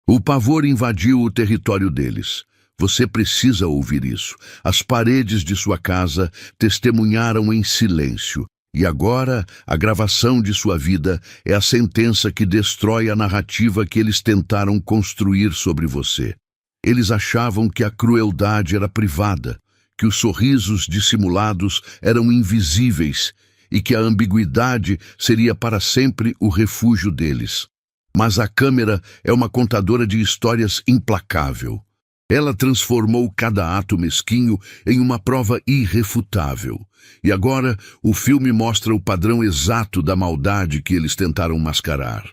O pavor invadiu o território deles. Você precisa ouvir isso. As paredes de sua casa testemunharam em silêncio. E agora, a gravação de sua vida é a sentença que destrói a narrativa que eles tentaram construir sobre você. Eles achavam que a crueldade era privada, que os sorrisos dissimulados eram invisíveis e que a ambiguidade seria para sempre o refúgio deles. Mas a câmera é uma contadora de histórias implacável. Ela transformou cada ato mesquinho em uma prova irrefutável. E agora o filme mostra o padrão exato da maldade que eles tentaram mascarar.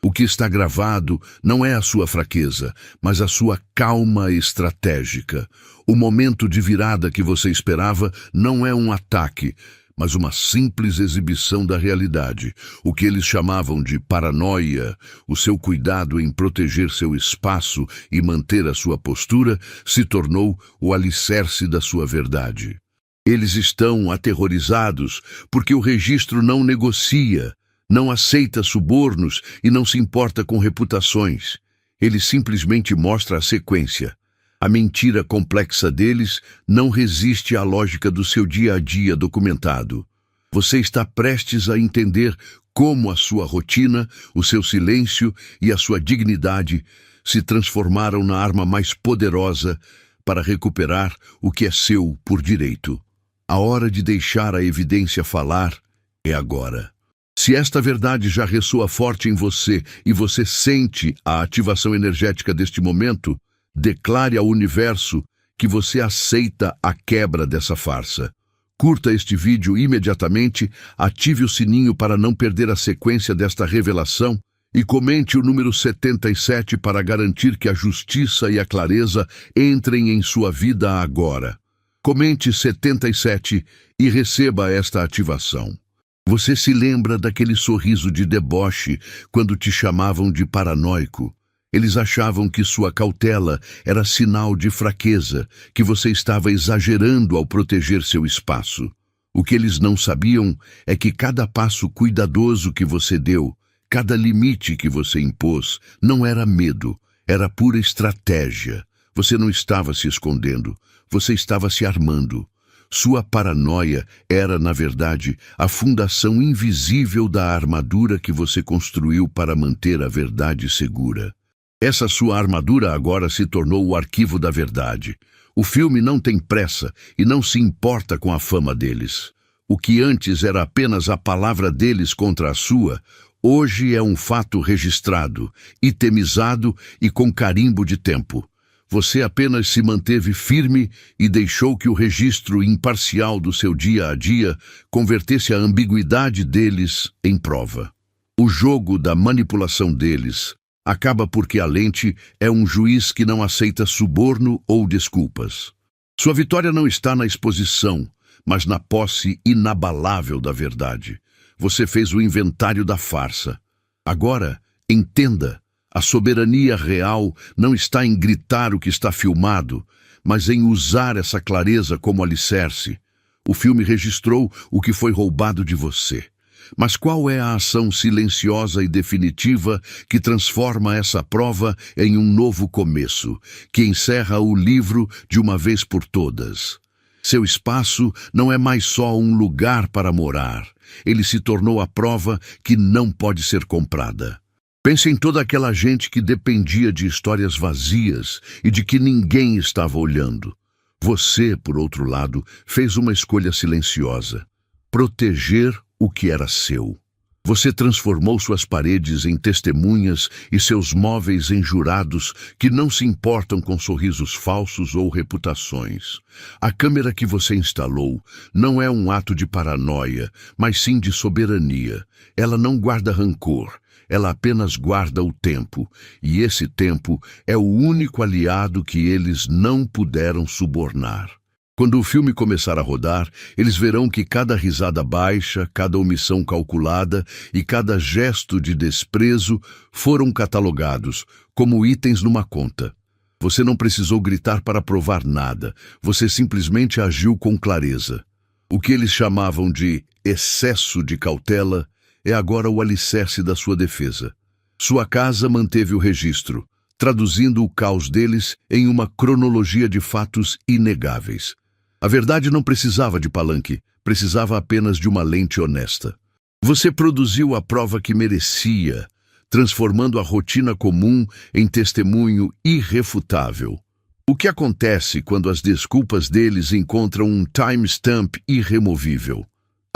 O que está gravado não é a sua fraqueza, mas a sua calma estratégica. O momento de virada que você esperava não é um ataque, mas uma simples exibição da realidade. O que eles chamavam de paranoia, o seu cuidado em proteger seu espaço e manter a sua postura, se tornou o alicerce da sua verdade. Eles estão aterrorizados porque o registro não negocia, não aceita subornos e não se importa com reputações. Ele simplesmente mostra a sequência. A mentira complexa deles não resiste à lógica do seu dia a dia documentado. Você está prestes a entender como a sua rotina, o seu silêncio e a sua dignidade se transformaram na arma mais poderosa para recuperar o que é seu por direito. A hora de deixar a evidência falar é agora. Se esta verdade já ressoa forte em você e você sente a ativação energética deste momento, declare ao universo que você aceita a quebra dessa farsa. Curta este vídeo imediatamente, ative o sininho para não perder a sequência desta revelação e comente o número 77 para garantir que a justiça e a clareza entrem em sua vida agora. Comente 77 e receba esta ativação. Você se lembra daquele sorriso de deboche quando te chamavam de paranoico? Eles achavam que sua cautela era sinal de fraqueza, que você estava exagerando ao proteger seu espaço. O que eles não sabiam é que cada passo cuidadoso que você deu, cada limite que você impôs, não era medo, era pura estratégia. Você não estava se escondendo, você estava se armando. Sua paranoia era, na verdade, a fundação invisível da armadura que você construiu para manter a verdade segura. Essa sua armadura agora se tornou o arquivo da verdade. O filme não tem pressa e não se importa com a fama deles. O que antes era apenas a palavra deles contra a sua, hoje é um fato registrado, itemizado e com carimbo de tempo. Você apenas se manteve firme e deixou que o registro imparcial do seu dia a dia convertesse a ambiguidade deles em prova. O jogo da manipulação deles acaba porque a lente é um juiz que não aceita suborno ou desculpas. Sua vitória não está na exposição, mas na posse inabalável da verdade. Você fez o inventário da farsa. Agora, entenda, a soberania real não está em gritar o que está filmado, mas em usar essa clareza como alicerce. O filme registrou o que foi roubado de você. Mas qual é a ação silenciosa e definitiva que transforma essa prova em um novo começo, que encerra o livro de uma vez por todas? Seu espaço não é mais só um lugar para morar. Ele se tornou a prova que não pode ser comprada. Pense em toda aquela gente que dependia de histórias vazias e de que ninguém estava olhando. Você, por outro lado, fez uma escolha silenciosa: proteger o que era seu. Você transformou suas paredes em testemunhas e seus móveis em jurados que não se importam com sorrisos falsos ou reputações. A câmera que você instalou não é um ato de paranoia, mas sim de soberania. Ela não guarda rancor, ela apenas guarda o tempo, e esse tempo é o único aliado que eles não puderam subornar. Quando o filme começar a rodar, eles verão que cada risada baixa, cada omissão calculada e cada gesto de desprezo foram catalogados como itens numa conta. Você não precisou gritar para provar nada, você simplesmente agiu com clareza. O que eles chamavam de excesso de cautela é agora o alicerce da sua defesa. Sua casa manteve o registro, traduzindo o caos deles em uma cronologia de fatos inegáveis. A verdade não precisava de palanque, precisava apenas de uma lente honesta. Você produziu a prova que merecia, transformando a rotina comum em testemunho irrefutável. O que acontece quando as desculpas deles encontram um timestamp irremovível?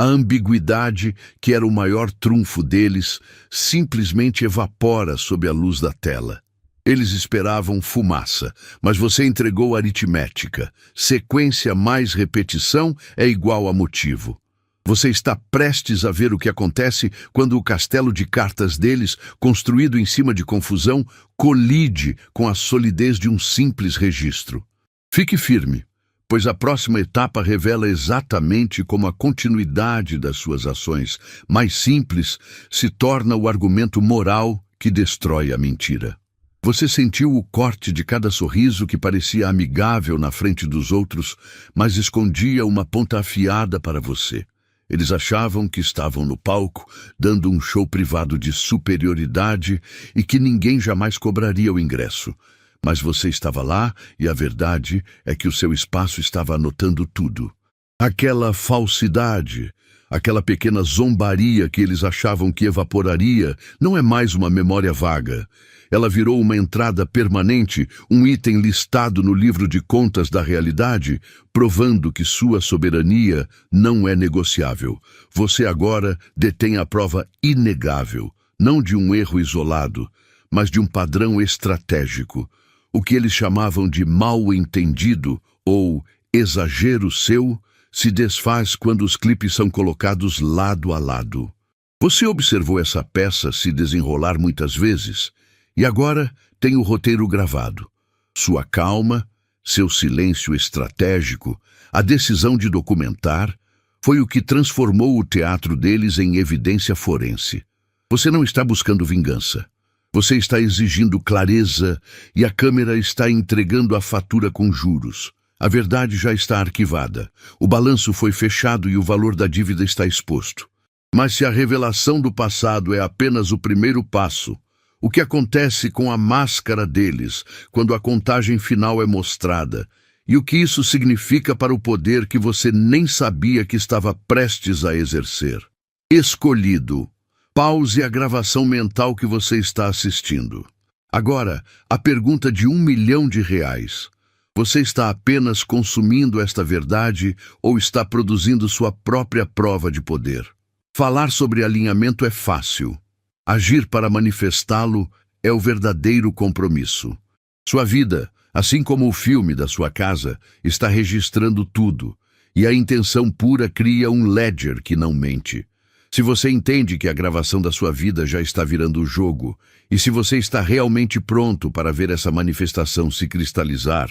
A ambiguidade, que era o maior trunfo deles, simplesmente evapora sob a luz da tela. Eles esperavam fumaça, mas você entregou aritmética. Sequência mais repetição é igual a motivo. Você está prestes a ver o que acontece quando o castelo de cartas deles, construído em cima de confusão, colide com a solidez de um simples registro. Fique firme, pois a próxima etapa revela exatamente como a continuidade das suas ações, mais simples, se torna o argumento moral que destrói a mentira. Você sentiu o corte de cada sorriso que parecia amigável na frente dos outros, mas escondia uma ponta afiada para você. Eles achavam que estavam no palco, dando um show privado de superioridade e que ninguém jamais cobraria o ingresso. Mas você estava lá e a verdade é que o seu espaço estava anotando tudo. Aquela falsidade, aquela pequena zombaria que eles achavam que evaporaria, não é mais uma memória vaga. Ela virou uma entrada permanente, um item listado no livro de contas da realidade, provando que sua soberania não é negociável. Você agora detém a prova inegável, não de um erro isolado, mas de um padrão estratégico. O que eles chamavam de mal-entendido ou exagero seu se desfaz quando os clipes são colocados lado a lado. Você observou essa peça se desenrolar muitas vezes? E agora tem o roteiro gravado. Sua calma, seu silêncio estratégico, a decisão de documentar, foi o que transformou o teatro deles em evidência forense. Você não está buscando vingança. Você está exigindo clareza e a câmera está entregando a fatura com juros. A verdade já está arquivada. O balanço foi fechado e o valor da dívida está exposto. Mas se a revelação do passado é apenas o primeiro passo, o que acontece com a máscara deles quando a contagem final é mostrada? E o que isso significa para o poder que você nem sabia que estava prestes a exercer? Escolhido. Pause a gravação mental que você está assistindo. Agora, a pergunta de R$1 milhão. Você está apenas consumindo esta verdade ou está produzindo sua própria prova de poder? Falar sobre alinhamento é fácil. Agir para manifestá-lo é o verdadeiro compromisso. Sua vida, assim como o filme da sua casa, está registrando tudo, e a intenção pura cria um ledger que não mente. Se você entende que a gravação da sua vida já está virando o jogo, e se você está realmente pronto para ver essa manifestação se cristalizar,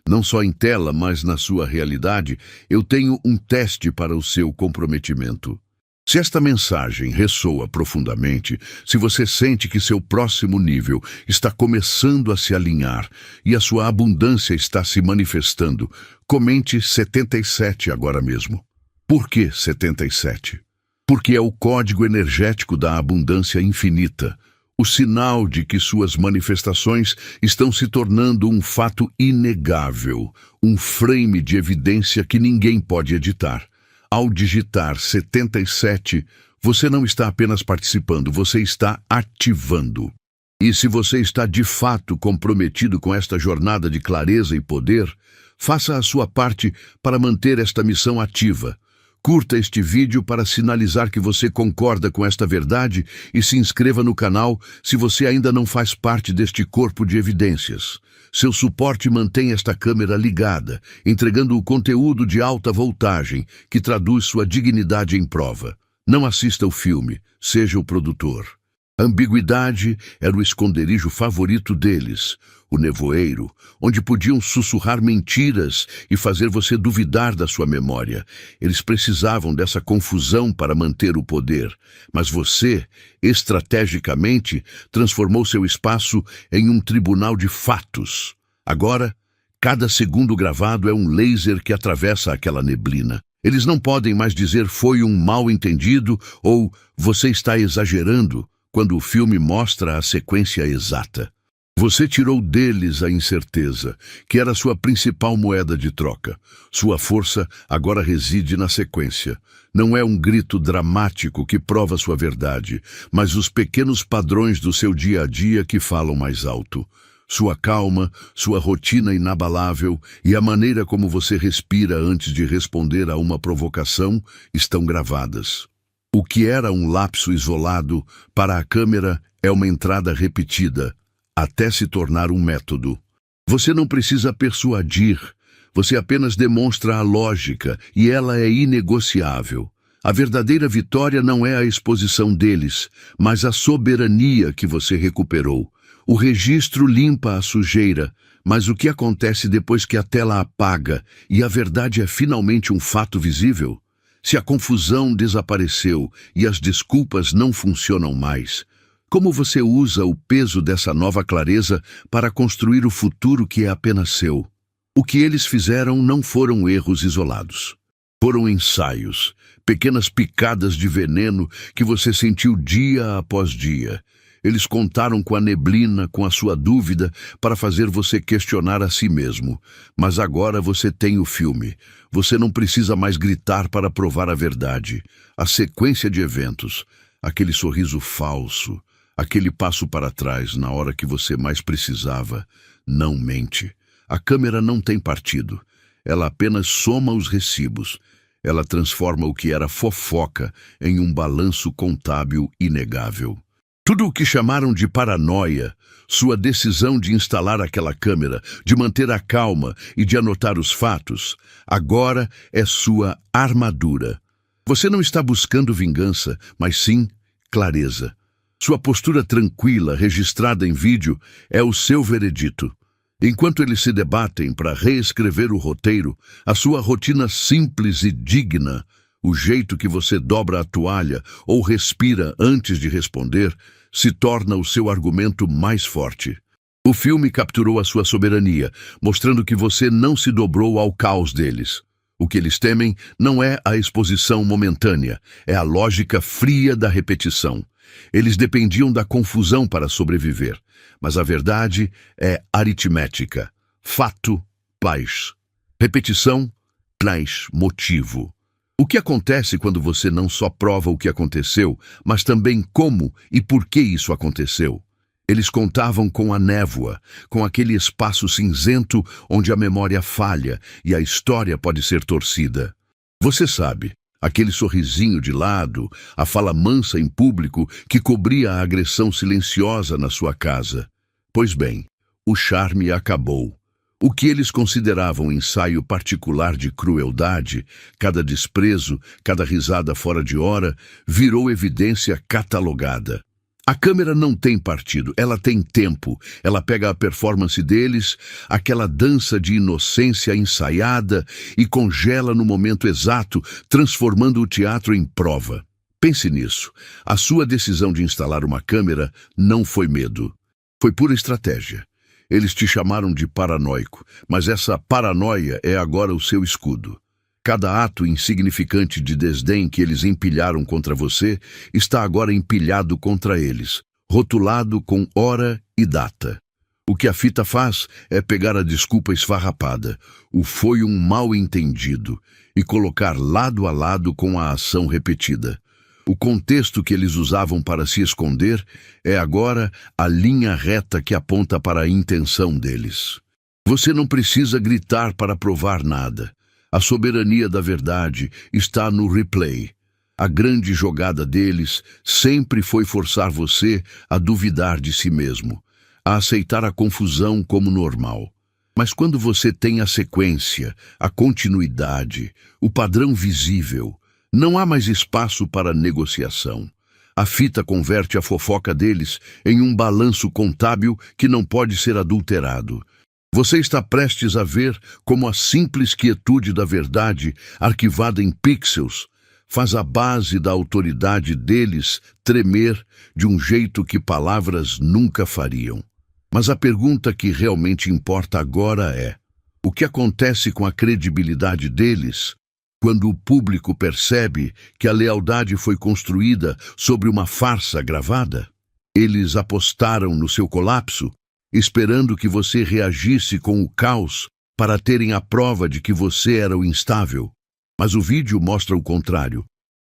não só em tela, mas na sua realidade, eu tenho um teste para o seu comprometimento. Se esta mensagem ressoa profundamente, se você sente que seu próximo nível está começando a se alinhar e a sua abundância está se manifestando, comente 77 agora mesmo. Por que 77? Porque é o código energético da abundância infinita, o sinal de que suas manifestações estão se tornando um fato inegável, um frame de evidência que ninguém pode editar. Ao digitar 77, você não está apenas participando, você está ativando. E se você está de fato comprometido com esta jornada de clareza e poder, faça a sua parte para manter esta missão ativa. Curta este vídeo para sinalizar que você concorda com esta verdade e se inscreva no canal se você ainda não faz parte deste corpo de evidências. Seu suporte mantém esta câmera ligada, entregando o conteúdo de alta voltagem que traduz sua dignidade em prova. Não assista o filme, seja o produtor. A ambiguidade era o esconderijo favorito deles, o nevoeiro, onde podiam sussurrar mentiras e fazer você duvidar da sua memória. Eles precisavam dessa confusão para manter o poder, mas você, estrategicamente, transformou seu espaço em um tribunal de fatos. Agora, cada segundo gravado é um laser que atravessa aquela neblina. Eles não podem mais dizer foi um mal-entendido ou você está exagerando, quando o filme mostra a sequência exata. Você tirou deles a incerteza, que era sua principal moeda de troca. Sua força agora reside na sequência. Não é um grito dramático que prova sua verdade, mas os pequenos padrões do seu dia a dia que falam mais alto. Sua calma, sua rotina inabalável e a maneira como você respira antes de responder a uma provocação estão gravadas. O que era um lapso isolado, para a câmera é uma entrada repetida, até se tornar um método. Você não precisa persuadir, você apenas demonstra a lógica e ela é inegociável. A verdadeira vitória não é a exposição deles, mas a soberania que você recuperou. O registro limpa a sujeira, mas o que acontece depois que a tela apaga e a verdade é finalmente um fato visível? Se a confusão desapareceu e as desculpas não funcionam mais, como você usa o peso dessa nova clareza para construir o futuro que é apenas seu? O que eles fizeram não foram erros isolados. Foram ensaios, pequenas picadas de veneno que você sentiu dia após dia. Eles contaram com a neblina, com a sua dúvida, para fazer você questionar a si mesmo. Mas agora você tem o filme. Você não precisa mais gritar para provar a verdade. A sequência de eventos, aquele sorriso falso, aquele passo para trás na hora que você mais precisava, não mente. A câmera não tem partido. Ela apenas soma os recibos. Ela transforma o que era fofoca em um balanço contábil inegável. Tudo o que chamaram de paranoia, sua decisão de instalar aquela câmera, de manter a calma e de anotar os fatos, agora é sua armadura. Você não está buscando vingança, mas sim clareza. Sua postura tranquila, registrada em vídeo, é o seu veredito. Enquanto eles se debatem para reescrever o roteiro, a sua rotina simples e digna, o jeito que você dobra a toalha ou respira antes de responder, se torna o seu argumento mais forte. O filme capturou a sua soberania, mostrando que você não se dobrou ao caos deles. O que eles temem não é a exposição momentânea, é a lógica fria da repetição. Eles dependiam da confusão para sobreviver, mas a verdade é aritmética. Fato, paz. Repetição, traz motivo. O que acontece quando você não só prova o que aconteceu, mas também como e por que isso aconteceu? Eles contavam com a névoa, com aquele espaço cinzento onde a memória falha e a história pode ser torcida. Você sabe, aquele sorrisinho de lado, a fala mansa em público que cobria a agressão silenciosa na sua casa. Pois bem, o charme acabou. O que eles consideravam ensaio particular de crueldade, cada desprezo, cada risada fora de hora, virou evidência catalogada. A câmera não tem partido, ela tem tempo. Ela pega a performance deles, aquela dança de inocência ensaiada, e congela no momento exato, transformando o teatro em prova. Pense nisso. A sua decisão de instalar uma câmera não foi medo. Foi pura estratégia. Eles te chamaram de paranoico, mas essa paranoia é agora o seu escudo. Cada ato insignificante de desdém que eles empilharam contra você está agora empilhado contra eles, rotulado com hora e data. O que a fita faz é pegar a desculpa esfarrapada, o foi um mal-entendido, e colocar lado a lado com a ação repetida. O contexto que eles usavam para se esconder é agora a linha reta que aponta para a intenção deles. Você não precisa gritar para provar nada. A soberania da verdade está no replay. A grande jogada deles sempre foi forçar você a duvidar de si mesmo, a aceitar a confusão como normal. Mas quando você tem a sequência, a continuidade, o padrão visível, não há mais espaço para negociação. A fita converte a fofoca deles em um balanço contábil que não pode ser adulterado. Você está prestes a ver como a simples quietude da verdade, arquivada em pixels, faz a base da autoridade deles tremer de um jeito que palavras nunca fariam. Mas a pergunta que realmente importa agora é: o que acontece com a credibilidade deles quando o público percebe que a lealdade foi construída sobre uma farsa gravada? Eles apostaram no seu colapso, esperando que você reagisse com o caos para terem a prova de que você era o instável. Mas o vídeo mostra o contrário.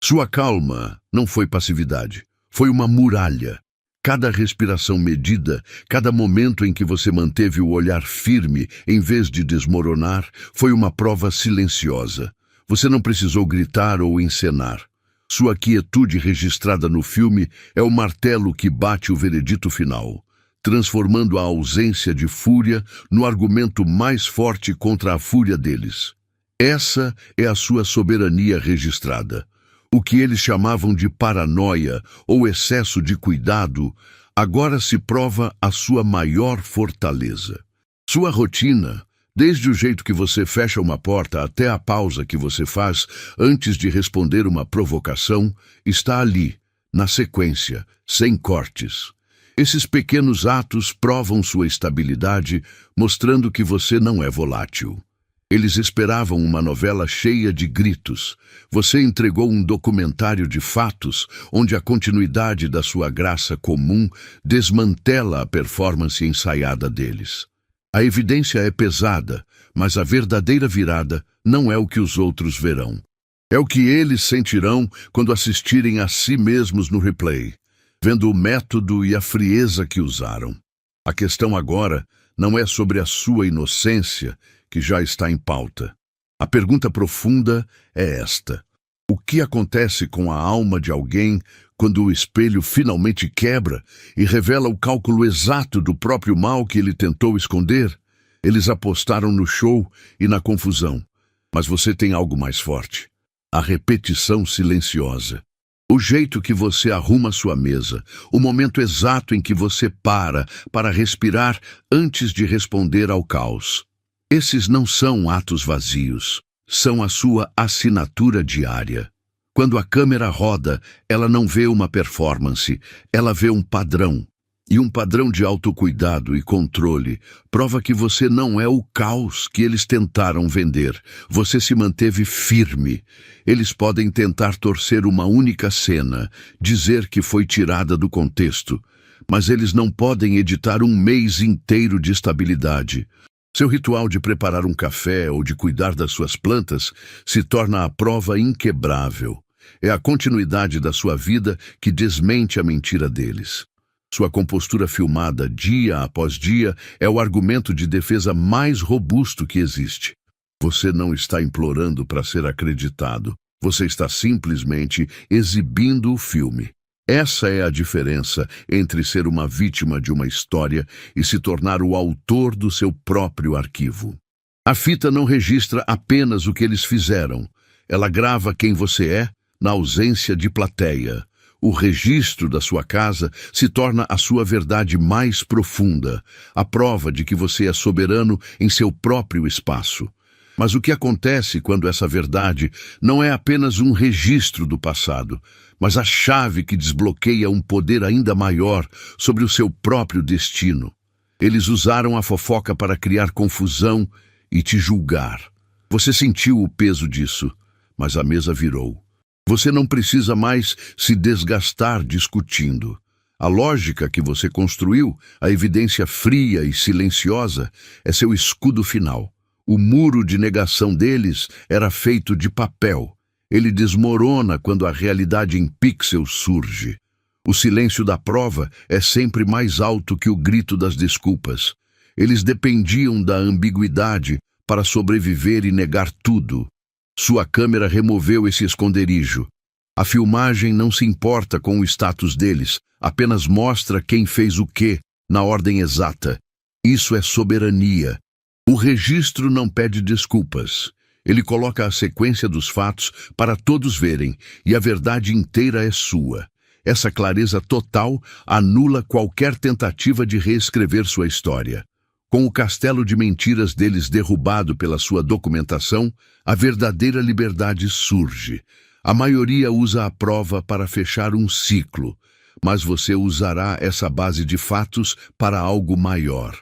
Sua calma não foi passividade, foi uma muralha. Cada respiração medida, cada momento em que você manteve o olhar firme em vez de desmoronar, foi uma prova silenciosa. Você não precisou gritar ou encenar. Sua quietude registrada no filme é o martelo que bate o veredito final, transformando a ausência de fúria no argumento mais forte contra a fúria deles. Essa é a sua soberania registrada. O que eles chamavam de paranoia ou excesso de cuidado, agora se prova a sua maior fortaleza. Sua rotina, desde o jeito que você fecha uma porta até a pausa que você faz antes de responder uma provocação, está ali, na sequência, sem cortes. Esses pequenos atos provam sua estabilidade, mostrando que você não é volátil. Eles esperavam uma novela cheia de gritos. Você entregou um documentário de fatos, onde a continuidade da sua graça comum desmantela a performance ensaiada deles. A evidência é pesada, mas a verdadeira virada não é o que os outros verão. É o que eles sentirão quando assistirem a si mesmos no replay, vendo o método e a frieza que usaram. A questão agora não é sobre a sua inocência, que já está em pauta. A pergunta profunda é esta: o que acontece com a alma de alguém quando o espelho finalmente quebra e revela o cálculo exato do próprio mal que ele tentou esconder? Eles apostaram no show e na confusão, mas você tem algo mais forte: a repetição silenciosa. O jeito que você arruma sua mesa, o momento exato em que você para respirar antes de responder ao caos. Esses não são atos vazios, são a sua assinatura diária. Quando a câmera roda, ela não vê uma performance, ela vê um padrão. E um padrão de autocuidado e controle prova que você não é o caos que eles tentaram vender. Você se manteve firme. Eles podem tentar torcer uma única cena, dizer que foi tirada do contexto, mas eles não podem editar um mês inteiro de estabilidade. Seu ritual de preparar um café ou de cuidar das suas plantas se torna a prova inquebrável. É a continuidade da sua vida que desmente a mentira deles. Sua compostura filmada dia após dia é o argumento de defesa mais robusto que existe. Você não está implorando para ser acreditado. Você está simplesmente exibindo o filme. Essa é a diferença entre ser uma vítima de uma história e se tornar o autor do seu próprio arquivo. A fita não registra apenas o que eles fizeram. Ela grava quem você é na ausência de plateia. O registro da sua casa se torna a sua verdade mais profunda, a prova de que você é soberano em seu próprio espaço. Mas o que acontece quando essa verdade não é apenas um registro do passado, mas a chave que desbloqueia um poder ainda maior sobre o seu próprio destino? Eles usaram a fofoca para criar confusão e te julgar. Você sentiu o peso disso, mas a mesa virou. Você não precisa mais se desgastar discutindo. A lógica que você construiu, a evidência fria e silenciosa, é seu escudo final. O muro de negação deles era feito de papel. Ele desmorona quando a realidade em pixels surge. O silêncio da prova é sempre mais alto que o grito das desculpas. Eles dependiam da ambiguidade para sobreviver e negar tudo. Sua câmera removeu esse esconderijo. A filmagem não se importa com o status deles, apenas mostra quem fez o quê, na ordem exata. Isso é soberania. O registro não pede desculpas. Ele coloca a sequência dos fatos para todos verem, e a verdade inteira é sua. Essa clareza total anula qualquer tentativa de reescrever sua história. Com o castelo de mentiras deles derrubado pela sua documentação, a verdadeira liberdade surge. A maioria usa a prova para fechar um ciclo, mas você usará essa base de fatos para algo maior.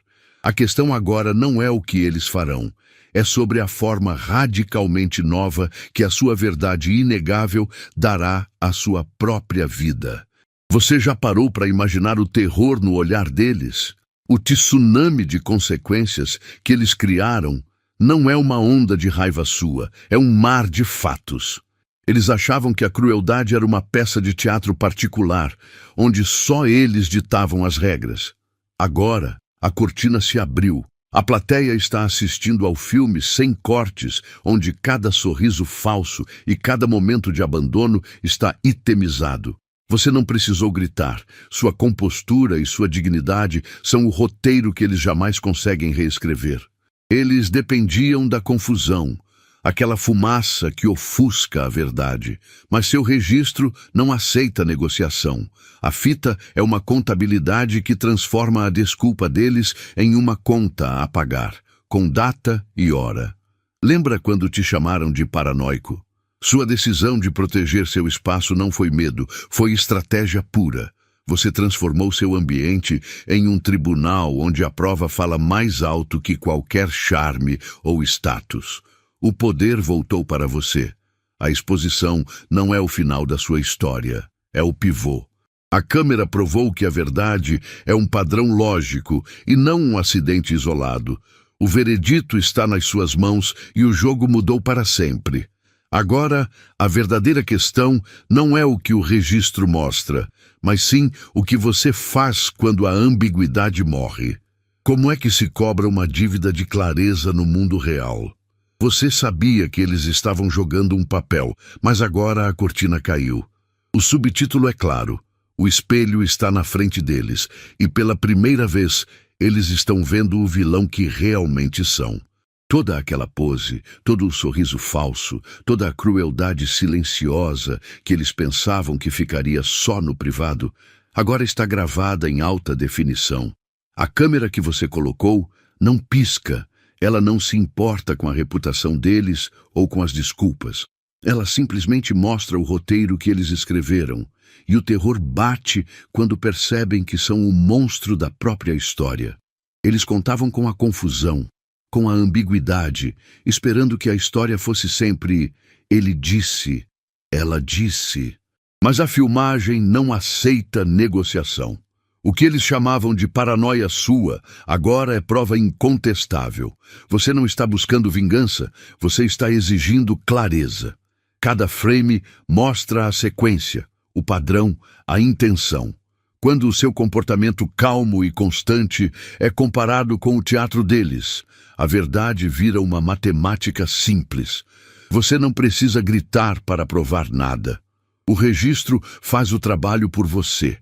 A questão agora não é o que eles farão, é sobre a forma radicalmente nova que a sua verdade inegável dará à sua própria vida. Você já parou para imaginar o terror no olhar deles? O tsunami de consequências que eles criaram não é uma onda de raiva sua, é um mar de fatos. Eles achavam que a crueldade era uma peça de teatro particular, onde só eles ditavam as regras. Agora, a cortina se abriu. A plateia está assistindo ao filme sem cortes, onde cada sorriso falso e cada momento de abandono está itemizado. Você não precisou gritar. Sua compostura e sua dignidade são o roteiro que eles jamais conseguem reescrever. Eles dependiam da confusão, aquela fumaça que ofusca a verdade. Mas seu registro não aceita negociação. A fita é uma contabilidade que transforma a desculpa deles em uma conta a pagar, com data e hora. Lembra quando te chamaram de paranoico? Sua decisão de proteger seu espaço não foi medo, foi estratégia pura. Você transformou seu ambiente em um tribunal onde a prova fala mais alto que qualquer charme ou status. O poder voltou para você. A exposição não é o final da sua história, é o pivô. A câmera provou que a verdade é um padrão lógico e não um acidente isolado. O veredito está nas suas mãos e o jogo mudou para sempre. Agora, a verdadeira questão não é o que o registro mostra, mas sim o que você faz quando a ambiguidade morre. Como é que se cobra uma dívida de clareza no mundo real? Você sabia que eles estavam jogando um papel, mas agora a cortina caiu. O subtítulo é claro. O espelho está na frente deles, e pela primeira vez, eles estão vendo o vilão que realmente são. Toda aquela pose, todo o sorriso falso, toda a crueldade silenciosa que eles pensavam que ficaria só no privado, agora está gravada em alta definição. A câmera que você colocou não pisca, ela não se importa com a reputação deles ou com as desculpas. Ela simplesmente mostra o roteiro que eles escreveram, e o terror bate quando percebem que são o monstro da própria história. Eles contavam com a confusão, com a ambiguidade, esperando que a história fosse sempre ele disse, ela disse. Mas a filmagem não aceita negociação. O que eles chamavam de paranoia sua, agora é prova incontestável. Você não está buscando vingança, você está exigindo clareza. Cada frame mostra a sequência, o padrão, a intenção. Quando o seu comportamento calmo e constante é comparado com o teatro deles, a verdade vira uma matemática simples. Você não precisa gritar para provar nada. O registro faz o trabalho por você,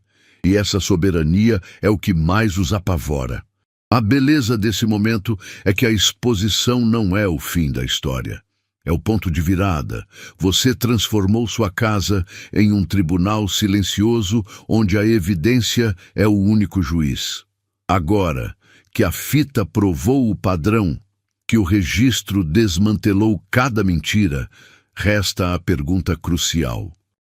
e essa soberania é o que mais os apavora. A beleza desse momento é que a exposição não é o fim da história. É o ponto de virada. Você transformou sua casa em um tribunal silencioso onde a evidência é o único juiz. Agora que a fita provou o padrão, que o registro desmantelou cada mentira, resta a pergunta crucial.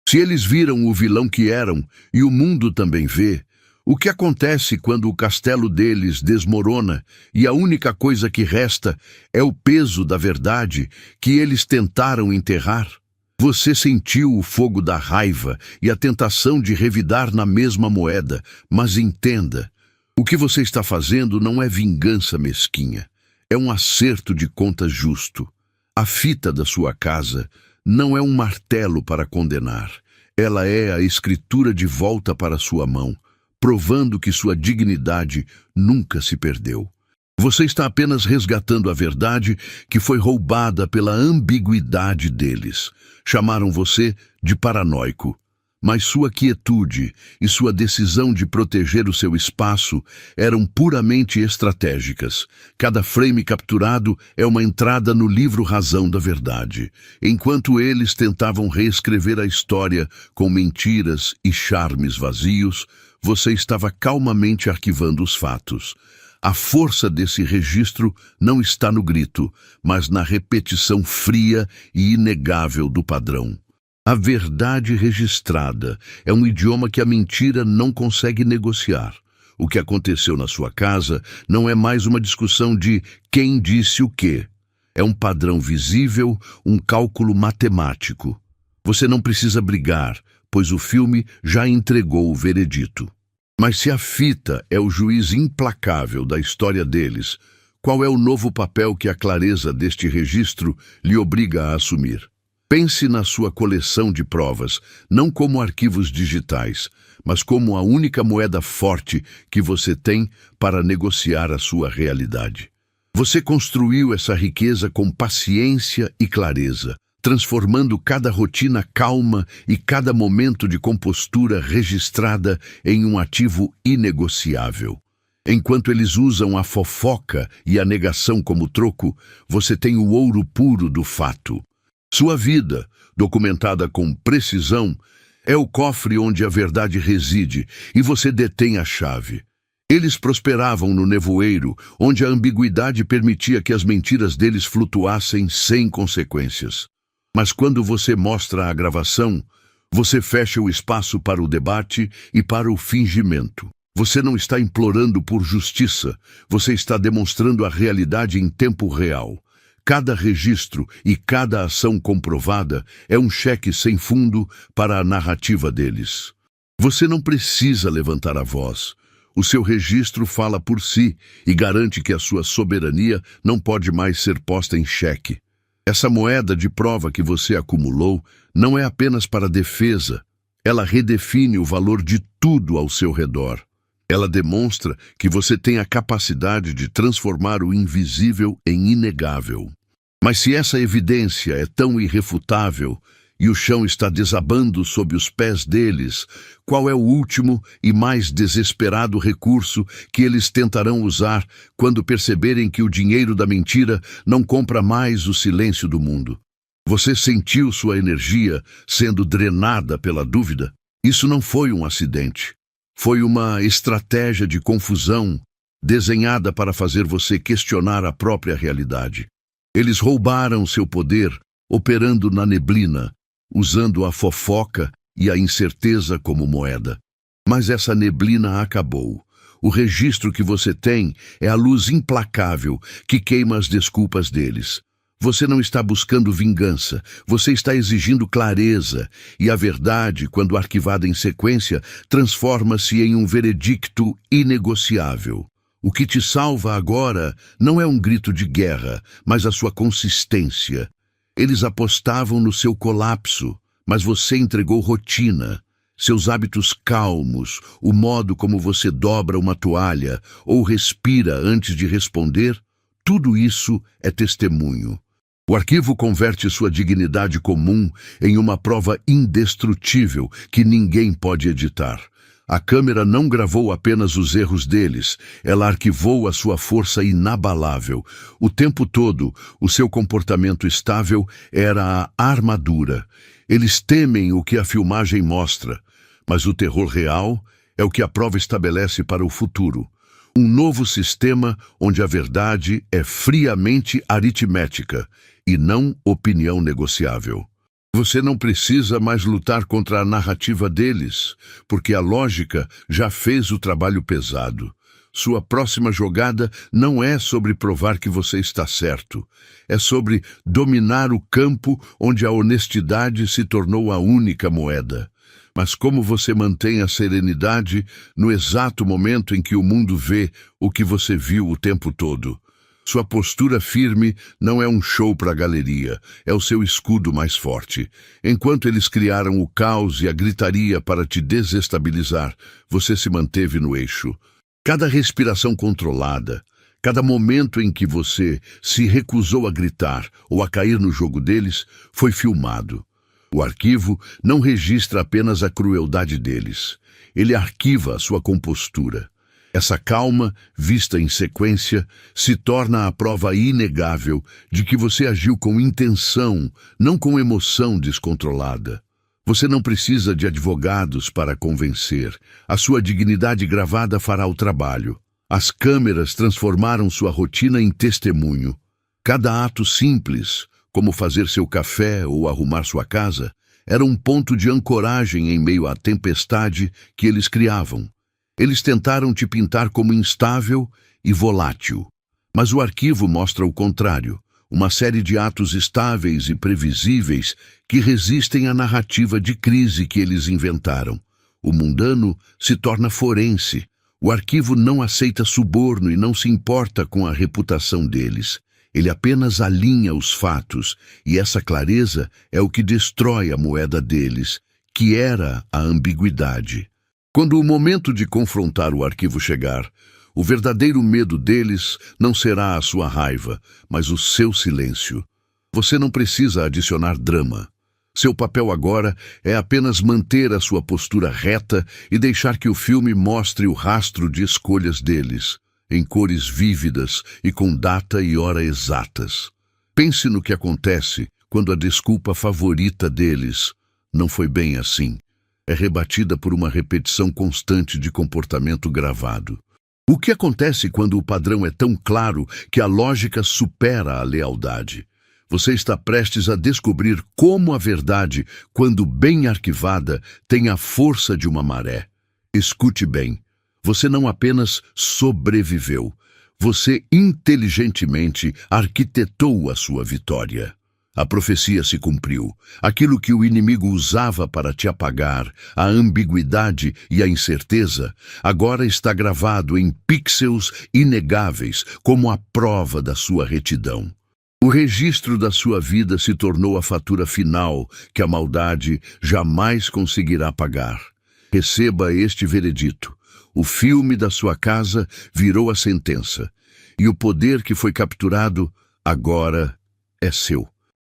Se eles viram o vilão que eram e o mundo também vê, o que acontece quando o castelo deles desmorona e a única coisa que resta é o peso da verdade que eles tentaram enterrar? Você sentiu o fogo da raiva e a tentação de revidar na mesma moeda, mas entenda, o que você está fazendo não é vingança mesquinha, é um acerto de contas justo. A fita da sua casa não é um martelo para condenar, ela é a escritura de volta para sua mão, provando que sua dignidade nunca se perdeu. Você está apenas resgatando a verdade que foi roubada pela ambiguidade deles. Chamaram você de paranoico, mas sua quietude e sua decisão de proteger o seu espaço eram puramente estratégicas. Cada frame capturado é uma entrada no livro Razão da Verdade, enquanto eles tentavam reescrever a história com mentiras e charmes vazios. Você estava calmamente arquivando os fatos. A força desse registro não está no grito, mas na repetição fria e inegável do padrão. A verdade registrada é um idioma que a mentira não consegue negociar. O que aconteceu na sua casa não é mais uma discussão de quem disse o quê. É um padrão visível, um cálculo matemático. Você não precisa brigar, pois o filme já entregou o veredito. Mas se a fita é o juiz implacável da história deles, qual é o novo papel que a clareza deste registro lhe obriga a assumir? Pense na sua coleção de provas, não como arquivos digitais, mas como a única moeda forte que você tem para negociar a sua realidade. Você construiu essa riqueza com paciência e clareza, transformando cada rotina calma e cada momento de compostura registrada em um ativo inegociável. Enquanto eles usam a fofoca e a negação como troco, você tem o ouro puro do fato. Sua vida, documentada com precisão, é o cofre onde a verdade reside e você detém a chave. Eles prosperavam no nevoeiro, onde a ambiguidade permitia que as mentiras deles flutuassem sem consequências. Mas quando você mostra a gravação, você fecha o espaço para o debate e para o fingimento. Você não está implorando por justiça, você está demonstrando a realidade em tempo real. Cada registro e cada ação comprovada é um cheque sem fundo para a narrativa deles. Você não precisa levantar a voz. O seu registro fala por si e garante que a sua soberania não pode mais ser posta em xeque. Essa moeda de prova que você acumulou não é apenas para defesa, ela redefine o valor de tudo ao seu redor. Ela demonstra que você tem a capacidade de transformar o invisível em inegável. Mas se essa evidência é tão irrefutável e o chão está desabando sob os pés deles, qual é o último e mais desesperado recurso que eles tentarão usar quando perceberem que o dinheiro da mentira não compra mais o silêncio do mundo? Você sentiu sua energia sendo drenada pela dúvida? Isso não foi um acidente. Foi uma estratégia de confusão desenhada para fazer você questionar a própria realidade. Eles roubaram seu poder, operando na neblina, usando a fofoca e a incerteza como moeda. Mas essa neblina acabou. O registro que você tem é a luz implacável que queima as desculpas deles. Você não está buscando vingança, você está exigindo clareza, e a verdade, quando arquivada em sequência, transforma-se em um veredicto inegociável. O que te salva agora não é um grito de guerra, mas a sua consistência. Eles apostavam no seu colapso, mas você entregou rotina, seus hábitos calmos, o modo como você dobra uma toalha ou respira antes de responder, tudo isso é testemunho. O arquivo converte sua dignidade comum em uma prova indestrutível que ninguém pode editar. A câmera não gravou apenas os erros deles, ela arquivou a sua força inabalável. O tempo todo, o seu comportamento estável era a armadura. Eles temem o que a filmagem mostra, mas o terror real é o que a prova estabelece para o futuro. Um novo sistema onde a verdade é friamente aritmética e não opinião negociável. Você não precisa mais lutar contra a narrativa deles, porque a lógica já fez o trabalho pesado. Sua próxima jogada não é sobre provar que você está certo. É sobre dominar o campo onde a honestidade se tornou a única moeda. Mas como você mantém a serenidade no exato momento em que o mundo vê o que você viu o tempo todo? Sua postura firme não é um show para a galeria, é o seu escudo mais forte. Enquanto eles criaram o caos e a gritaria para te desestabilizar, você se manteve no eixo. Cada respiração controlada, cada momento em que você se recusou a gritar ou a cair no jogo deles, foi filmado. O arquivo não registra apenas a crueldade deles, ele arquiva a sua compostura. Essa calma, vista em sequência, se torna a prova inegável de que você agiu com intenção, não com emoção descontrolada. Você não precisa de advogados para convencer. A sua dignidade gravada fará o trabalho. As câmeras transformaram sua rotina em testemunho. Cada ato simples, como fazer seu café ou arrumar sua casa, era um ponto de ancoragem em meio à tempestade que eles criavam. Eles tentaram te pintar como instável e volátil, mas o arquivo mostra o contrário, uma série de atos estáveis e previsíveis que resistem à narrativa de crise que eles inventaram. O mundano se torna forense. O arquivo não aceita suborno e não se importa com a reputação deles. Ele apenas alinha os fatos, e essa clareza é o que destrói a moeda deles, que era a ambiguidade. Quando o momento de confrontar o arquivo chegar, o verdadeiro medo deles não será a sua raiva, mas o seu silêncio. Você não precisa adicionar drama. Seu papel agora é apenas manter a sua postura reta e deixar que o filme mostre o rastro de escolhas deles, em cores vívidas e com data e hora exatas. Pense no que acontece quando a desculpa favorita deles não foi bem assim. É rebatida por uma repetição constante de comportamento gravado. O que acontece quando o padrão é tão claro que a lógica supera a lealdade? Você está prestes a descobrir como a verdade, quando bem arquivada, tem a força de uma maré. Escute bem. Você não apenas sobreviveu, você inteligentemente arquitetou a sua vitória. A profecia se cumpriu. Aquilo que o inimigo usava para te apagar, a ambiguidade e a incerteza, agora está gravado em pixels inegáveis como a prova da sua retidão. O registro da sua vida se tornou a fatura final que a maldade jamais conseguirá pagar. Receba este veredito. O filme da sua casa virou a sentença, e o poder que foi capturado agora é seu.